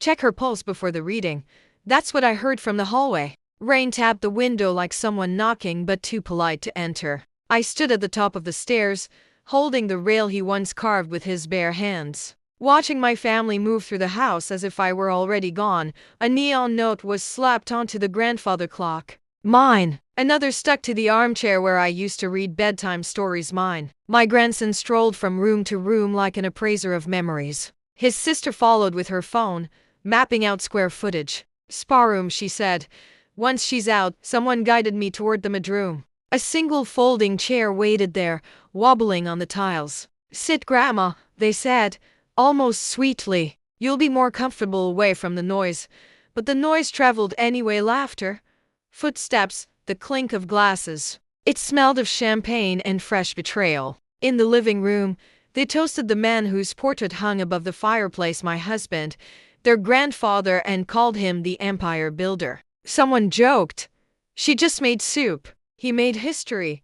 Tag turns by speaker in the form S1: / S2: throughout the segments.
S1: Check her pulse before the reading. That's what I heard from the hallway. Rain tapped the window like someone knocking but too polite to enter. I stood at the top of the stairs, holding the rail he once carved with his bare hands. Watching my family move through the house as if I were already gone, a neon note was slapped onto the grandfather clock. Mine. Another stuck to the armchair where I used to read bedtime stories. Mine. My grandson strolled from room to room like an appraiser of memories. His sister followed with her phone, mapping out square footage. Spa room, she said. Once she's out, someone guided me toward the midroom. A single folding chair waited there, wobbling on the tiles. Sit, Grandma, they said, almost sweetly. You'll be more comfortable away from the noise. But the noise traveled anyway. Laughter, footsteps, the clink of glasses. It smelled of champagne and fresh betrayal. In the living room, they toasted the man whose portrait hung above the fireplace, my husband, their grandfather, and called him the empire builder. Someone joked, "She just made soup." He made history.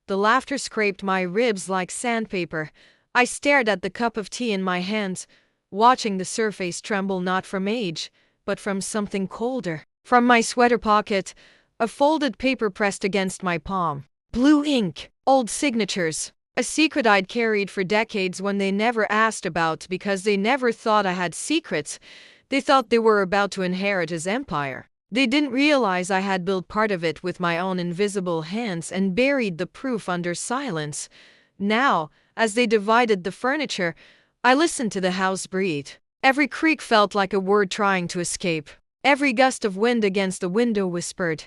S1: The laughter scraped my ribs like sandpaper. I stared at the cup of tea in my hands, watching the surface tremble not from age, but from something colder. From my sweater pocket, a folded paper pressed against my palm. Blue ink, old signatures, a secret I'd carried for decades one they never asked about because they never thought I had secrets. They thought they were about to inherit his empire. They didn't realize I had built part of it with my own invisible hands and buried the proof under silence. Now, as they divided the furniture, I listened to the house breathe. Every creak felt like a word trying to escape. Every gust of wind against the window whispered,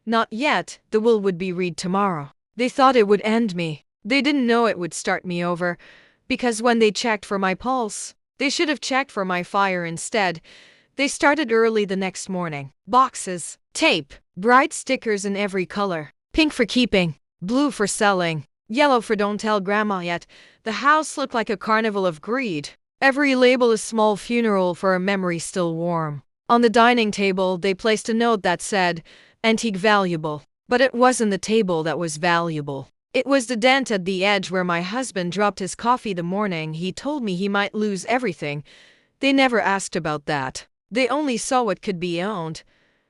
S1: "Not yet, the will would be read tomorrow." They thought it would end me. They didn't know it would start me over, because when they checked for my pulse, they should have checked for my fire instead. They started early the next morning. Boxes, tape, bright stickers in every color. Pink for keeping, blue for selling, yellow for don't tell Grandma yet. The house looked like a carnival of greed. Every label a small funeral for a memory still warm. On the dining table, they placed a note that said, "Antique valuable." But it wasn't the table that was valuable. It was the dent at the edge where my husband dropped his coffee the morning he told me he might lose everything. They never asked about that. They only saw what could be owned,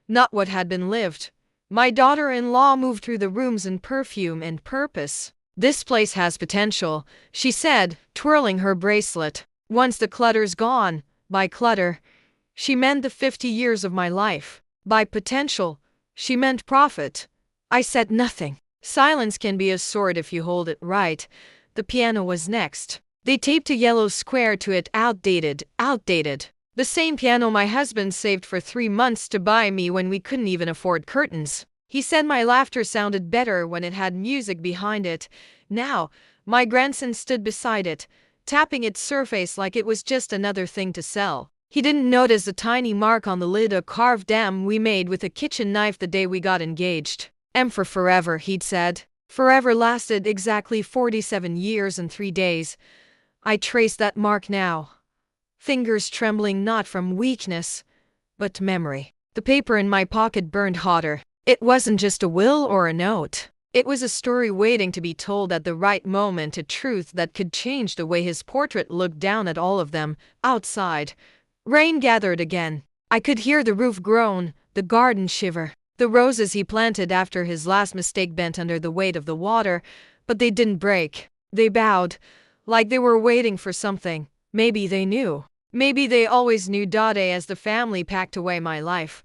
S1: not what had been lived. My daughter-in-law moved through the rooms in perfume and purpose. "This place has potential," she said, twirling her bracelet. "Once the clutter's gone." By clutter, she meant the 50 years of my life. By potential, she meant profit. I said nothing. Silence can be a sword if you hold it right. The piano was next. They taped a yellow square to it. Outdated. The same piano my husband saved for 3 months to buy me when we couldn't even afford curtains. He said my laughter sounded better when it had music behind it. Now, my grandson stood beside it, tapping its surface like it was just another thing to sell. He didn't notice a tiny mark on the lid, a carved dam we made with a kitchen knife the day we got engaged. "M for forever," he'd said. Forever lasted exactly 47 years and 3 days. I traced that mark now. Fingers trembling not from weakness, but memory. The paper in my pocket burned hotter. It wasn't just a will or a note. It was a story waiting to be told at the right moment, a truth that could change the way his portrait looked down at all of them. Outside, rain gathered again. I could hear the roof groan, the garden shiver. The roses he planted after his last mistake bent under the weight of the water, but they didn't break. They bowed, like they were waiting for something. Maybe they knew. Maybe they always knew. As the family packed away my life,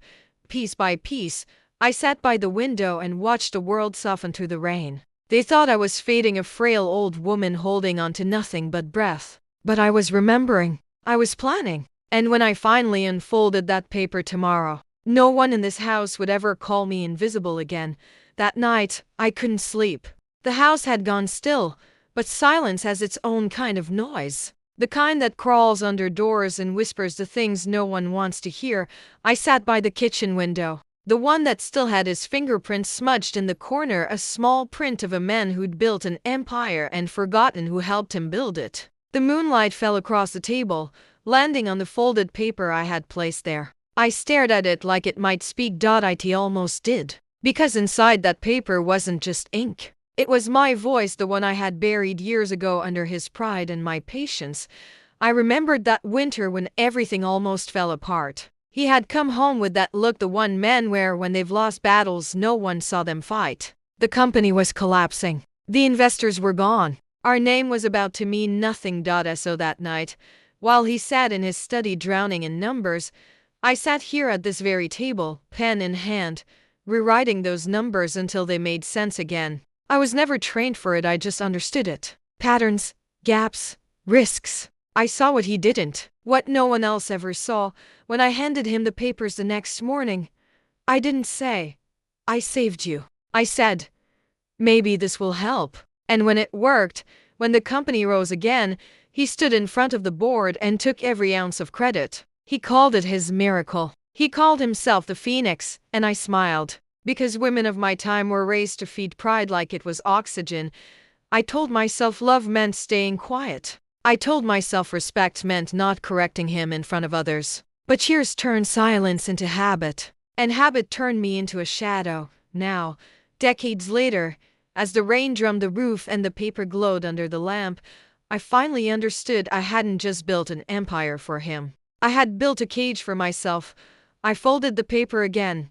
S1: piece by piece, I sat by the window and watched the world soften through the rain. They thought I was fading, a frail old woman holding on to nothing but breath. But I was remembering. I was planning. And when I finally unfolded that paper tomorrow, no one in this house would ever call me invisible again. That night, I couldn't sleep. The house had gone still, but silence has its own kind of noise. The kind that crawls under doors and whispers the things no one wants to hear. I sat by the kitchen window, the one that still had his fingerprints smudged in the corner, a small print of a man who'd built an empire and forgotten who helped him build it. The moonlight fell across the table, landing on the folded paper I had placed there. I stared at it like it might speak. It almost did. Because inside that paper wasn't just ink. It was my voice, the one I had buried years ago under his pride and my patience. I remembered that winter when everything almost fell apart. He had come home with that look the one men wear when they've lost battles no one saw them fight. The company was collapsing. The investors were gone. Our name was about to mean nothing. So that night, while he sat in his study drowning in numbers, I sat here at this very table, pen in hand, rewriting those numbers until they made sense again. I was never trained for it, I just understood it. Patterns, gaps, risks. I saw what he didn't, what no one else ever saw. When I handed him the papers the next morning, I didn't say, "I saved you." I said, "Maybe this will help." And when it worked, when the company rose again, he stood in front of the board and took every ounce of credit. He called it his miracle. He called himself the Phoenix, and I smiled. Because women of my time were raised to feed pride like it was oxygen, I told myself love meant staying quiet. I told myself respect meant not correcting him in front of others. But years turned silence into habit, and habit turned me into a shadow. Now, decades later, as the rain drummed the roof and the paper glowed under the lamp, I finally understood I hadn't just built an empire for him. I had built a cage for myself. I folded the paper again,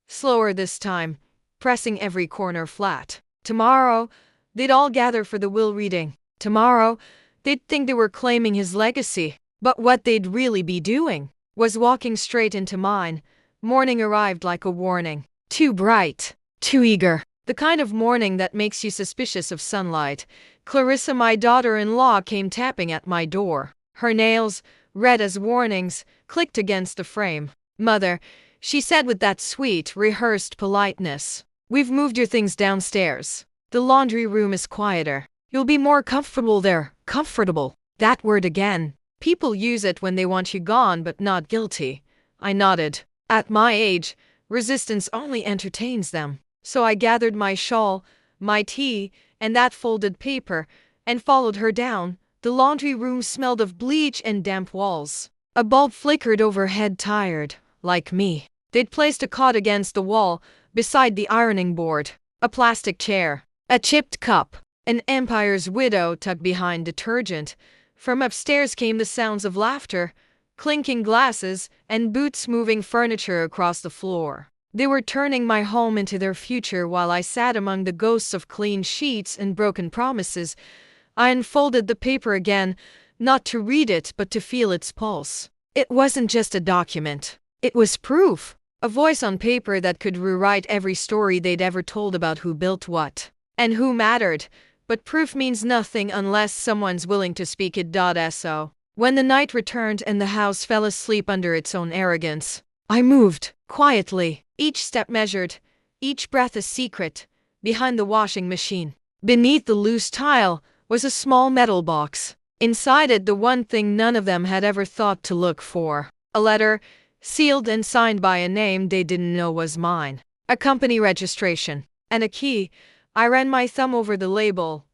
S1: slower this time, pressing every corner flat. Tomorrow, they'd all gather for the will reading. Tomorrow, they'd think they were claiming his legacy. But what they'd really be doing was walking straight into mine. Morning arrived like a warning. Too bright, too eager. The kind of morning that makes you suspicious of sunlight. Clarissa, my daughter-in-law, came tapping at my door. Her nails, red as warnings, clicked against the frame. "Mother," she said with that sweet, rehearsed politeness, "we've moved your things downstairs. The laundry room is quieter. You'll be more comfortable there." Comfortable. That word again. People use it when they want you gone but not guilty. I nodded. At my age, resistance only entertains them. So I gathered my shawl, my tea, and that folded paper, and followed her down. The laundry room smelled of bleach and damp walls. A bulb flickered overhead, tired, like me. They'd placed a cot against the wall, beside the ironing board. A plastic chair. A chipped cup. An empire's widow tucked behind detergent. From upstairs came the sounds of laughter, clinking glasses, and boots moving furniture across the floor. They were turning my home into their future while I sat among the ghosts of clean sheets and broken promises. I unfolded the paper again, not to read it but to feel its pulse. It wasn't just a document. It was proof. A voice on paper that could rewrite every story they'd ever told about who built what and who mattered. But proof means nothing unless someone's willing to speak it. So, when the night returned and the house fell asleep under its own arrogance, I moved, quietly, each step measured, each breath a secret, behind the washing machine. Beneath the loose tile was a small metal box. Inside it, the one thing none of them had ever thought to look for. A letter, sealed and signed by a name they didn't know was mine. A company registration. And a key. I ran my thumb over the label.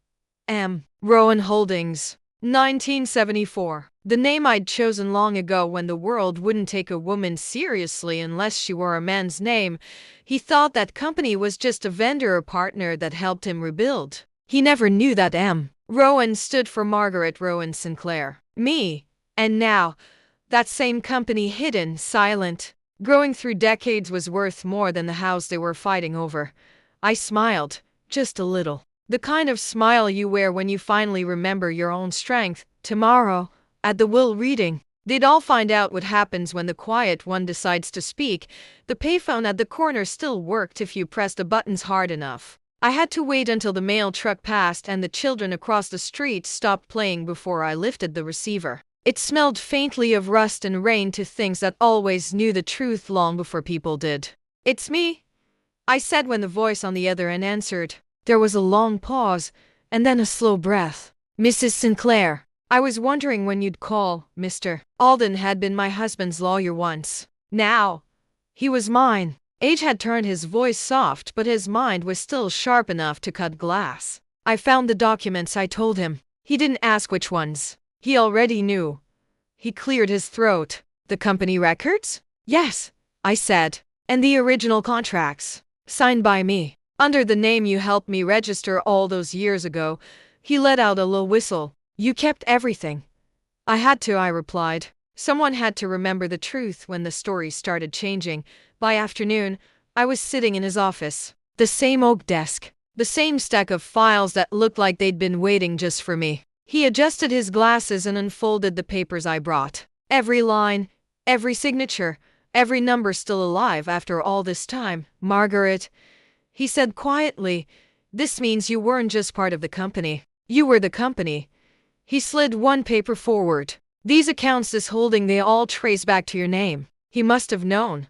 S1: M. Rowan Holdings. 1974. The name I'd chosen long ago when the world wouldn't take a woman seriously unless she wore a man's name. He thought that company was just a vendor or partner that helped him rebuild. He never knew that M. Rowan stood for Margaret Rowan Sinclair. Me. And now, that same company, hidden, silent, growing through decades, was worth more than the house they were fighting over. I smiled. Just a little. The kind of smile you wear when you finally remember your own strength. Tomorrow, at the will reading, they'd all find out what happens when the quiet one decides to speak. The payphone at the corner still worked if you pressed the buttons hard enough. I had to wait until the mail truck passed and the children across the street stopped playing before I lifted the receiver. It smelled faintly of rust and rain, to things that always knew the truth long before people did. "It's me," I said when the voice on the other end answered. There was a long pause, and then a slow breath. "Mrs. Sinclair, I was wondering when you'd call. Mr. Alden had been my husband's lawyer once. Now, he was mine." Age had turned his voice soft, but his mind was still sharp enough to cut glass. "I found the documents," I told him. He didn't ask which ones. He already knew. He cleared his throat. "The company records?" "Yes," I said. "And the original contracts. Signed by me. Under the name you helped me register all those years ago." He let out a low whistle. "You kept everything." I had to, I replied. Someone had to remember the truth when the story started changing. By afternoon, I was sitting in his office. The same oak desk. The same stack of files that looked like they'd been waiting just for me. He adjusted his glasses and unfolded the papers I brought. Every line, every signature, every number still alive after all this time. Margaret, he said quietly, this means you weren't just part of the company. You were the company. He slid one paper forward. These accounts this holding, they all trace back to your name. He must have known.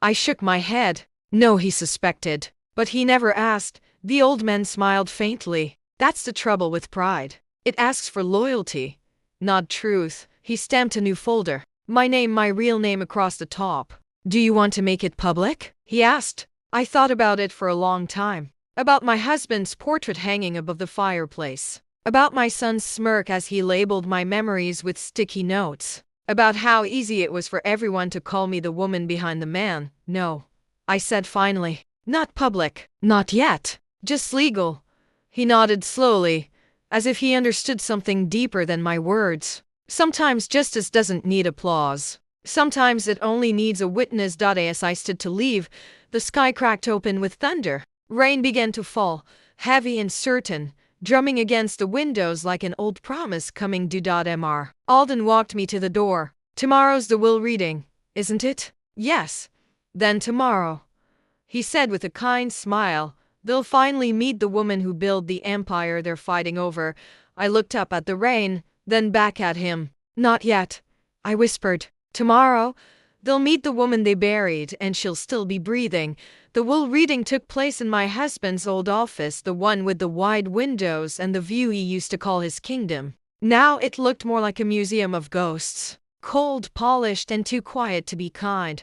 S1: I shook my head. No, he suspected. But he never asked. The old man smiled faintly. That's the trouble with pride. It asks for loyalty, not truth. He stamped a new folder. My name, my real name across the top. Do you want to make it public? He asked. I thought about it for a long time. About my husband's portrait hanging above the fireplace. About my son's smirk as he labeled my memories with sticky notes. About how easy it was for everyone to call me the woman behind the man. No, I said finally. Not public. Not yet. Just legal. He nodded slowly, as if he understood something deeper than my words. Sometimes justice doesn't need applause. Sometimes it only needs a witness. As I stood to leave, the sky cracked open with thunder. Rain began to fall, heavy and certain, drumming against the windows like an old promise coming due. Mr. Alden walked me to the door. Tomorrow's the will reading, isn't it? Yes. Then tomorrow, he said with a kind smile, they'll finally meet the woman who built the empire they're fighting over. I looked up at the rain, then back at him. Not yet, I whispered. Tomorrow, they'll meet the woman they buried, and she'll still be breathing. The will reading took place in my husband's old office, the one with the wide windows and the view he used to call his kingdom. Now it looked more like a museum of ghosts. Cold, polished, and too quiet to be kind.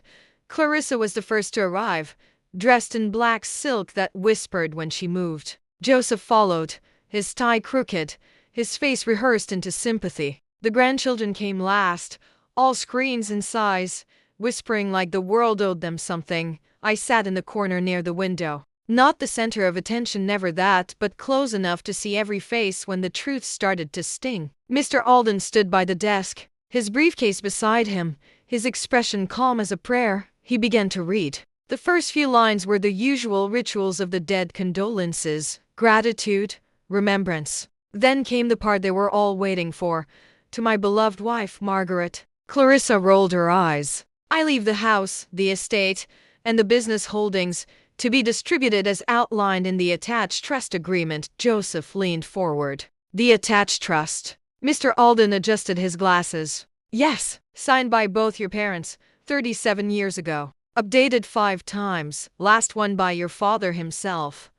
S1: Clarissa was the first to arrive, dressed in black silk that whispered when she moved. Joseph followed, his tie crooked, his face rehearsed into sympathy. The grandchildren came last, all screens and sighs, whispering like the world owed them something. I sat in the corner near the window. Not the center of attention, never that, but close enough to see every face when the truth started to sting. Mr. Alden stood by the desk, his briefcase beside him, his expression calm as a prayer. He began to read. The first few lines were the usual rituals of the dead: condolences, gratitude, remembrance. Then came the part they were all waiting for. To my beloved wife, Margaret. Clarissa rolled her eyes. I leave the house, the estate, and the business holdings, to be distributed as outlined in the attached trust agreement. Joseph leaned forward. The attached trust. Mr. Alden adjusted his glasses. Yes, signed by both your parents, 37 years ago. Updated 5 times, last one by your father himself.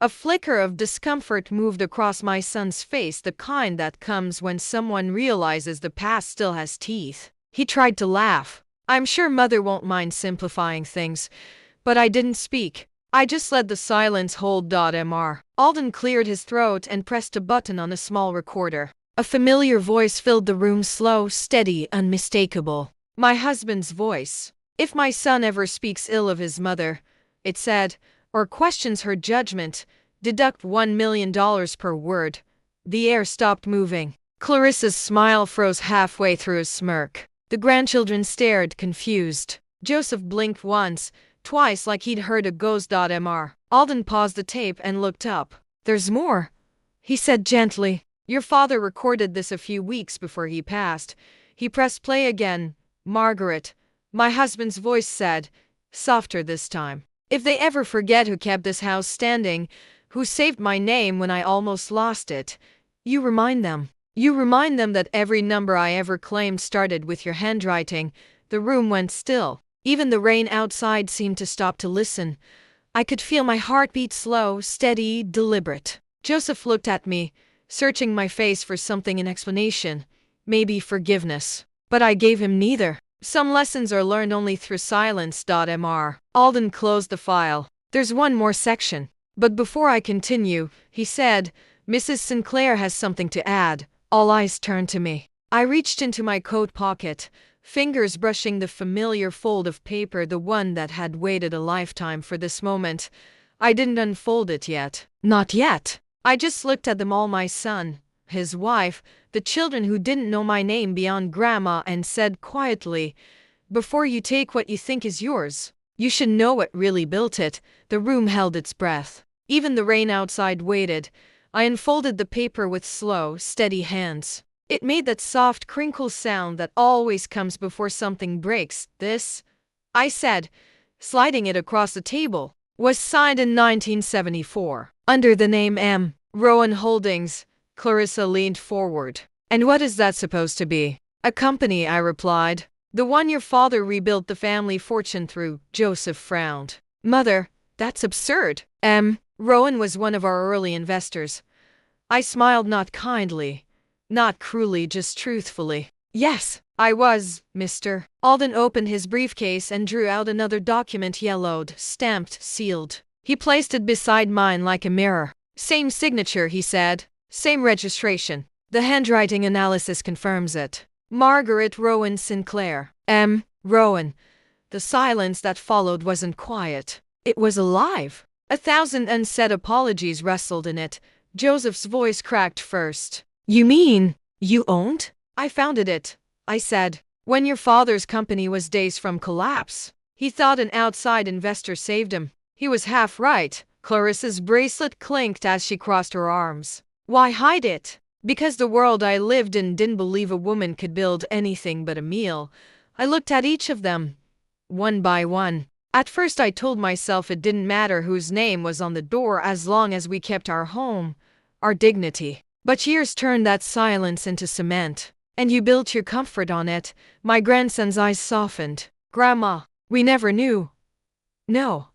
S1: A flicker of discomfort moved across my son's face, the kind that comes when someone realizes the past still has teeth. He tried to laugh. I'm sure Mother won't mind simplifying things, but I didn't speak. I just let the silence hold. Mr. Alden cleared his throat and pressed a button on a small recorder. A familiar voice filled the room, slow, steady, unmistakable. My husband's voice. If my son ever speaks ill of his mother, it said, or questions her judgment, deduct $1 million per word. The air stopped moving. Clarissa's smile froze halfway through a smirk. The grandchildren stared, confused. Joseph blinked once, twice, like he'd heard a ghost. Mr. Alden paused the tape and looked up. There's more, he said gently. Your father recorded this a few weeks before he passed. He pressed play again. Margaret, my husband's voice said, softer this time. If they ever forget who kept this house standing, who saved my name when I almost lost it, you remind them. You remind them that every number I ever claimed started with your handwriting. The room went still. Even the rain outside seemed to stop to listen. I could feel my heartbeat, slow, steady, deliberate. Joseph looked at me, searching my face for something in explanation, maybe forgiveness. But I gave him neither. Some lessons are learned only through silence. Mr. Alden closed the file. There's one more section. But before I continue, he said, Mrs. Sinclair has something to add. All eyes turned to me. I reached into my coat pocket, fingers brushing the familiar fold of paper, the one that had waited a lifetime for this moment. I didn't unfold it yet. Not yet. I just looked at them all: my son, his wife, the children who didn't know my name beyond grandma, and said quietly, "Before you take what you think is yours, you should know what really built it." The room held its breath. Even the rain outside waited. I unfolded the paper with slow, steady hands. It made that soft crinkle sound that always comes before something breaks. "This," I said, sliding it across the table, "was signed in 1974, under the name M. Rowan Holdings." Clarissa leaned forward. "And what is that supposed to be?" "A company," I replied. "The one your father rebuilt the family fortune through." Joseph frowned. "Mother, that's absurd. M. Rowan was one of our early investors." I smiled, not kindly, not cruelly, just truthfully. "Yes, I was, Mr." Alden opened his briefcase and drew out another document, yellowed, stamped, sealed. He placed it beside mine like a mirror. "Same signature," he said. "Same registration. The handwriting analysis confirms it. Margaret Rowan Sinclair. M. Rowan." The silence that followed wasn't quiet. It was alive. 1,000 unsaid apologies rustled in it. Joseph's voice cracked first. "You mean you owned?" "I founded it," I said, "when your father's company was days from collapse. He thought an outside investor saved him. He was half right." Clarissa's bracelet clinked as she crossed her arms. "Why hide it?" "Because the world I lived in didn't believe a woman could build anything but a meal." I looked at each of them, one by one. At first I told myself it didn't matter whose name was on the door as long as we kept our home, our dignity. But years turned that silence into cement. "And you built your comfort on it." My grandson's eyes softened. "Grandma, we never knew." "No,"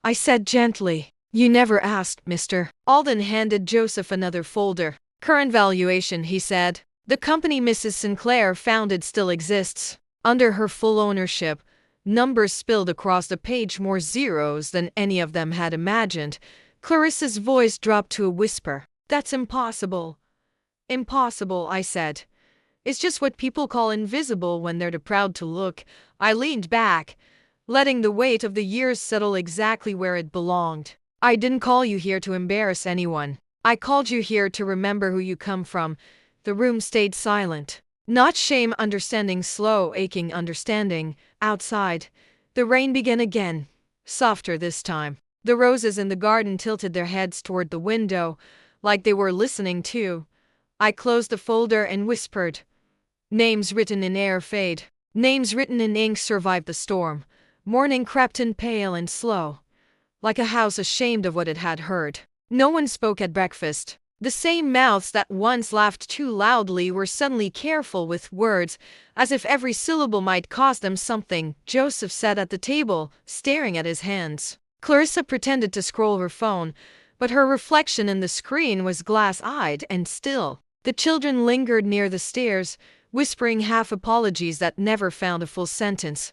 S1: I said gently. "You never asked, Mr." Alden handed Joseph another folder. "Current valuation," he said. "The company Mrs. Sinclair founded still exists. Under her full ownership." Numbers spilled across the page, more zeros than any of them had imagined. Clarissa's voice dropped to a whisper. "That's impossible." "Impossible," I said. "It's just what people call invisible when they're too proud to look." I leaned back, letting the weight of the years settle exactly where it belonged. "I didn't call you here to embarrass anyone. I called you here to remember who you come from." The room stayed silent. Not shame, understanding, slow, aching understanding. Outside, the rain began again, softer this time. The roses in the garden tilted their heads toward the window, like they were listening too. I closed the folder and whispered, "Names written in air fade. Names written in ink survive the storm." Morning crept in, pale and slow, like a house ashamed of what it had heard. No one spoke at breakfast. The same mouths that once laughed too loudly were suddenly careful with words, as if every syllable might cost them something. Joseph sat at the table, staring at his hands. Clarissa pretended to scroll her phone, but her reflection in the screen was glass-eyed and still. The children lingered near the stairs, whispering half apologies that never found a full sentence.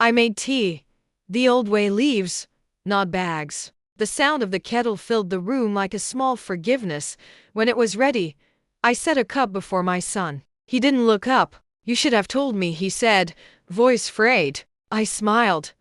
S1: I made tea. The old way, leaves, not bags. The sound of the kettle filled the room like a small forgiveness. When it was ready, I set a cup before my son. He didn't look up. "You should have told me," he said, voice frayed. I smiled,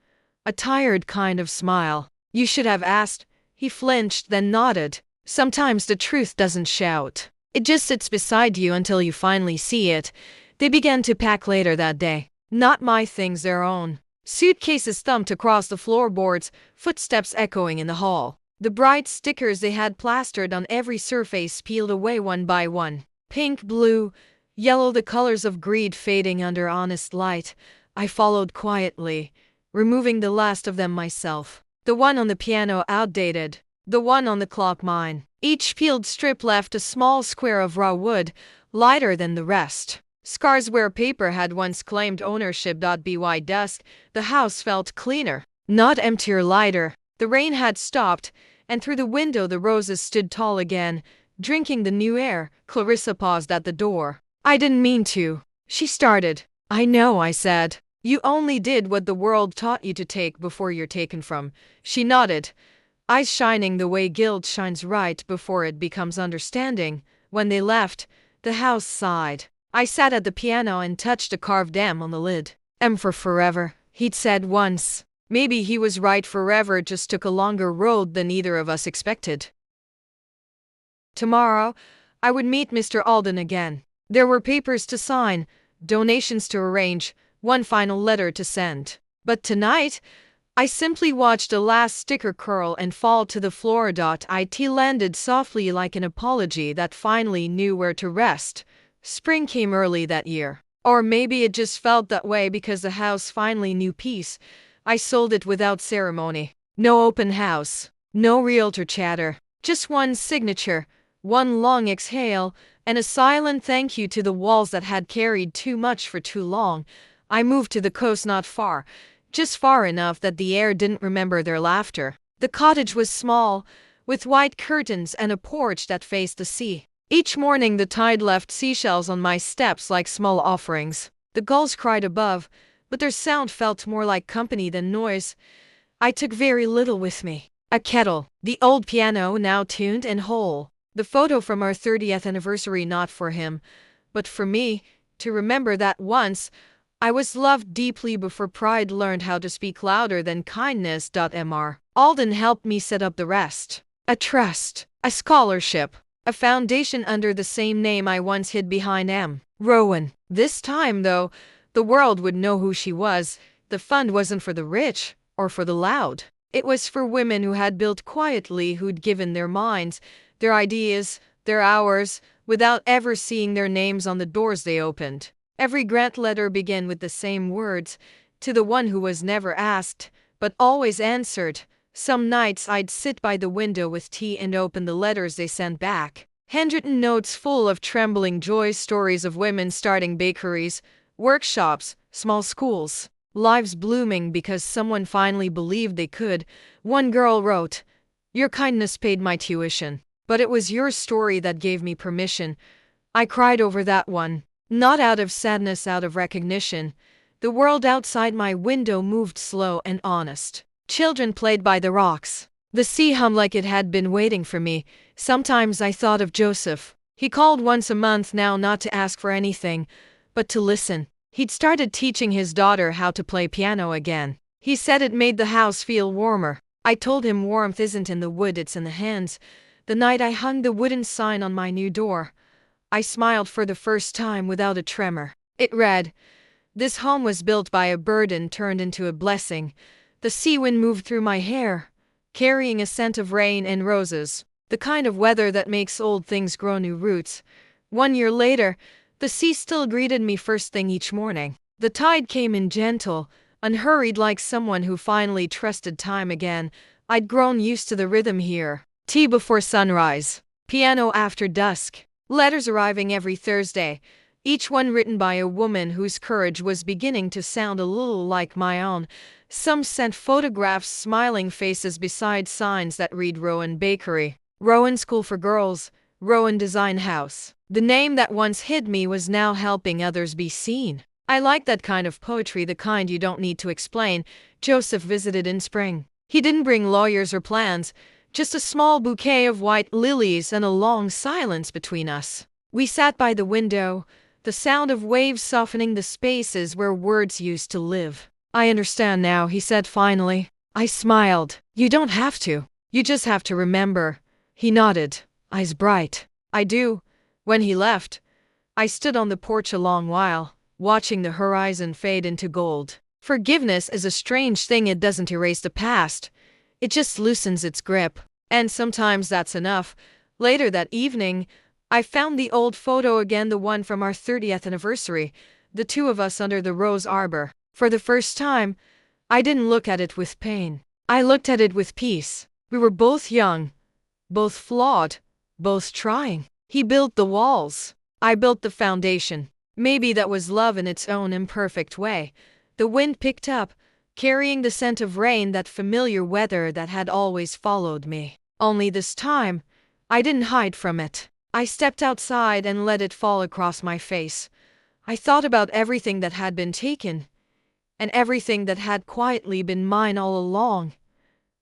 S1: a tired kind of smile. "You should have asked." He flinched, then nodded. "Sometimes the truth doesn't shout. It just sits beside you until you finally see it." They began to pack later that day. Not my things, their own. Suitcases thumped across the floorboards, footsteps echoing in the hall. The bright stickers they had plastered on every surface peeled away one by one. Pink, blue, yellow, the colors of greed fading under honest light. I followed quietly, removing the last of them myself. The one on the piano, outdated. The one on the clock, mine. Each peeled strip left a small square of raw wood, lighter than the rest. Scars where paper had once claimed ownership. By dusk, the house felt cleaner, not emptier, lighter. The rain had stopped, and through the window the roses stood tall again, drinking the new air. Clarissa paused at the door. "I didn't mean to," she started. "I know," I said. "You only did what the world taught you to take before you're taken from." She nodded, eyes shining the way guilt shines right before it becomes understanding. When they left, the house sighed. I sat at the piano and touched a carved M on the lid. "M for forever," he'd said once. Maybe he was right. Forever just took a longer road than either of us expected. Tomorrow, I would meet Mr. Alden again. There were papers to sign, donations to arrange, one final letter to send. But tonight, I simply watched a last sticker curl and fall to the floor. It landed softly like an apology that finally knew where to rest. Spring came early that year. Or maybe it just felt that way because the house finally knew peace. I sold it without ceremony. No open house. No realtor chatter. Just one signature, one long exhale, and a silent thank you to the walls that had carried too much for too long. I moved to the coast not far, just far enough that the air didn't remember their laughter. The cottage was small, with white curtains and a porch that faced the sea. Each morning the tide left seashells on my steps like small offerings. The gulls cried above, but their sound felt more like company than noise. I took very little with me. A kettle, the old piano now tuned and whole, the photo from our 30th anniversary, not for him, but for me, to remember that once I was loved deeply before pride learned how to speak louder than kindness. Mr. Alden helped me set up the rest. A trust, a scholarship, a foundation under the same name I once hid behind M. Rowan. This time, though, the world would know who she was. The fund wasn't for the rich or for the loud. It was for women who had built quietly, who'd given their minds, their ideas, their hours, without ever seeing their names on the doors they opened. Every grant letter began with the same words, to the one who was never asked, but always answered. Some nights I'd sit by the window with tea and open the letters they sent back. Handwritten notes full of trembling joy, stories of women starting bakeries, workshops, small schools, lives blooming because someone finally believed they could. One girl wrote, "Your kindness paid my tuition, but it was your story that gave me permission." I cried over that one, not out of sadness, out of recognition. The world outside my window moved slow and honest. Children played by the rocks. The sea hummed like it had been waiting for me. Sometimes I thought of Joseph. He called once a month now, not to ask for anything, but to listen. He'd started teaching his daughter how to play piano again. He said it made the house feel warmer. I told him warmth isn't in the wood, it's in the hands. The night I hung the wooden sign on my new door, I smiled for the first time without a tremor. It read, "This home was built by a burden turned into a blessing." The sea wind moved through my hair, carrying a scent of rain and roses, the kind of weather that makes old things grow new roots. 1 year later, the sea still greeted me first thing each morning. The tide came in gentle, unhurried, like someone who finally trusted time again. I'd grown used to the rhythm here. Tea before sunrise, piano after dusk, letters arriving every Thursday, each one written by a woman whose courage was beginning to sound a little like my own. Some sent photographs, smiling faces beside signs that read Rowan Bakery, Rowan School for Girls, Rowan Design House. The name that once hid me was now helping others be seen. I like that kind of poetry, the kind you don't need to explain. Joseph visited in spring. He didn't bring lawyers or plans, just a small bouquet of white lilies and a long silence between us. We sat by the window, the sound of waves softening the spaces where words used to live. "I understand now," he said finally. I smiled. "You don't have to. You just have to remember." He nodded, eyes bright. "I do." When he left, I stood on the porch a long while, watching the horizon fade into gold. Forgiveness is a strange thing. It doesn't erase the past. It just loosens its grip. And sometimes that's enough. Later that evening, I found the old photo again, the one from our 30th anniversary, the two of us under the rose arbor. For the first time, I didn't look at it with pain. I looked at it with peace. We were both young, both flawed, both trying. He built the walls. I built the foundation. Maybe that was love in its own imperfect way. The wind picked up, carrying the scent of rain, that familiar weather that had always followed me. Only this time, I didn't hide from it. I stepped outside and let it fall across my face. I thought about everything that had been taken, and everything that had quietly been mine all along.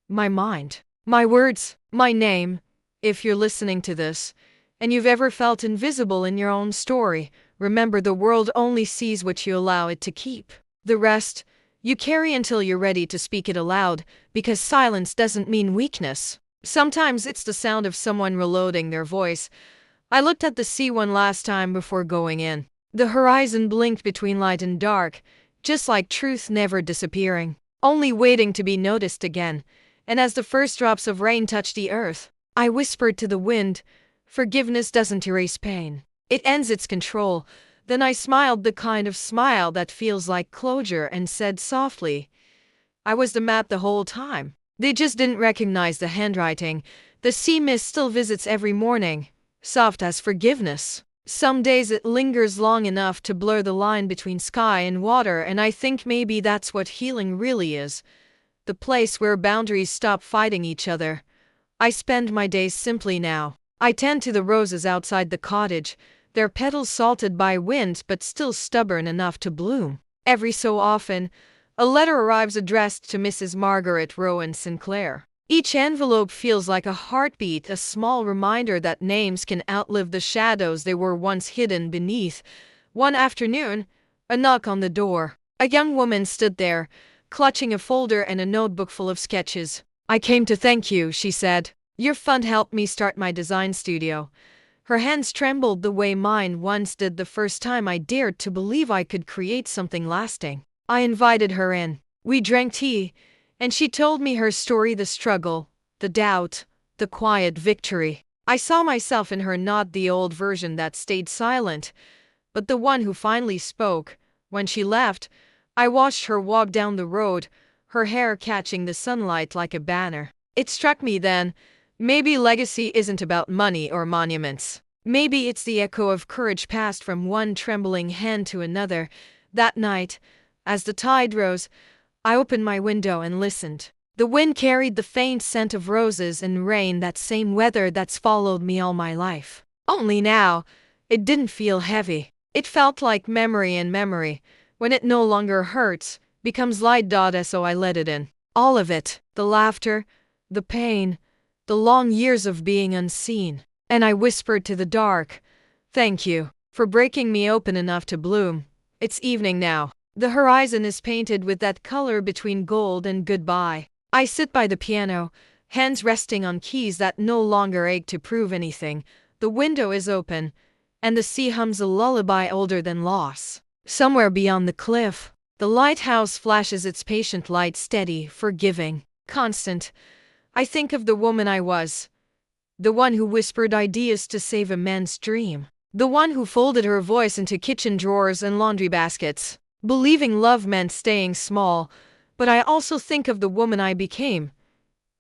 S1: My mind, my words, my name. If you're listening to this, and you've ever felt invisible in your own story, remember, the world only sees what you allow it to keep. The rest, you carry until you're ready to speak it aloud, because silence doesn't mean weakness. Sometimes it's the sound of someone reloading their voice, I looked at the sea one last time before going in. The horizon blinked between light and dark, just like truth never disappearing, only waiting to be noticed again. And as the first drops of rain touched the earth, I whispered to the wind, "Forgiveness doesn't erase pain. It ends its control." Then I smiled, the kind of smile that feels like closure, and said softly, "I was the map the whole time. They just didn't recognize the handwriting." The sea mist still visits every morning, soft as forgiveness. Some days it lingers long enough to blur the line between sky and water, and I think maybe that's what healing really is. The place where boundaries stop fighting each other. I spend my days simply now. I tend to the roses outside the cottage, their petals salted by wind but still stubborn enough to bloom. Every so often, a letter arrives addressed to Mrs. Margaret Rowan Sinclair. Each envelope feels like a heartbeat, a small reminder that names can outlive the shadows they were once hidden beneath. One afternoon, a knock on the door. A young woman stood there, clutching a folder and a notebook full of sketches. "I came to thank you," she said. "Your fund helped me start my design studio." Her hands trembled the way mine once did the first time I dared to believe I could create something lasting. I invited her in. We drank tea, and she told me her story, the struggle, the doubt, the quiet victory. I saw myself in her, not the old version that stayed silent, but the one who finally spoke. When she left, I watched her walk down the road, her hair catching the sunlight like a banner. It struck me then, maybe legacy isn't about money or monuments. Maybe it's the echo of courage passed from one trembling hand to another. That night, as the tide rose, I opened my window and listened. The wind carried the faint scent of roses and rain, that same weather that's followed me all my life. Only now, it didn't feel heavy. It felt like memory, and memory, when it no longer hurts, becomes light. So I let it in. All of it. The laughter, the pain, the long years of being unseen. And I whispered to the dark, "Thank you for breaking me open enough to bloom." It's evening now. The horizon is painted with that color between gold and goodbye. I sit by the piano, hands resting on keys that no longer ache to prove anything. The window is open, and the sea hums a lullaby older than loss. Somewhere beyond the cliff, the lighthouse flashes its patient light, steady, forgiving, constant. I think of the woman I was. The one who whispered ideas to save a man's dream. The one who folded her voice into kitchen drawers and laundry baskets, believing love meant staying small. But I also think of the woman I became,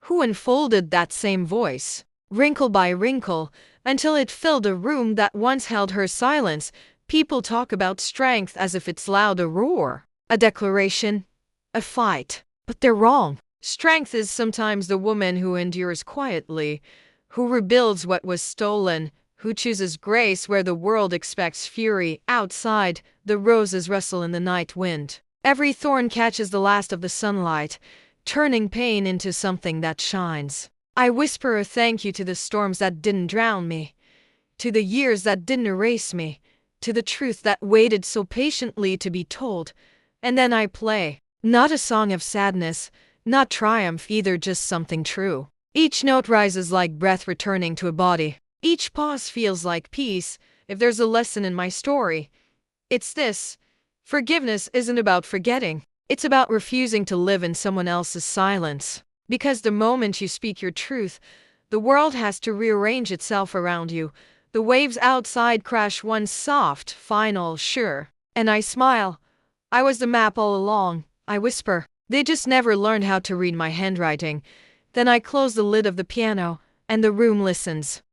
S1: who unfolded that same voice, wrinkle by wrinkle, until it filled a room that once held her silence. People talk about strength as if it's loud, a roar, a declaration, a fight. But they're wrong. Strength is sometimes the woman who endures quietly, who rebuilds what was stolen, who chooses grace where the world expects fury. Outside, the roses rustle in the night wind. Every thorn catches the last of the sunlight, turning pain into something that shines. I whisper a thank you to the storms that didn't drown me, to the years that didn't erase me, to the truth that waited so patiently to be told. And then I play. Not a song of sadness, not triumph either, just something true. Each note rises like breath returning to a body. Each pause feels like peace. If there's a lesson in my story, it's this. Forgiveness isn't about forgetting. It's about refusing to live in someone else's silence. Because the moment you speak your truth, the world has to rearrange itself around you. The waves outside crash once soft, final, sure. And I smile. I was the map all along. I whisper. They just never learned how to read my handwriting. Then I close the lid of the piano, and the room listens.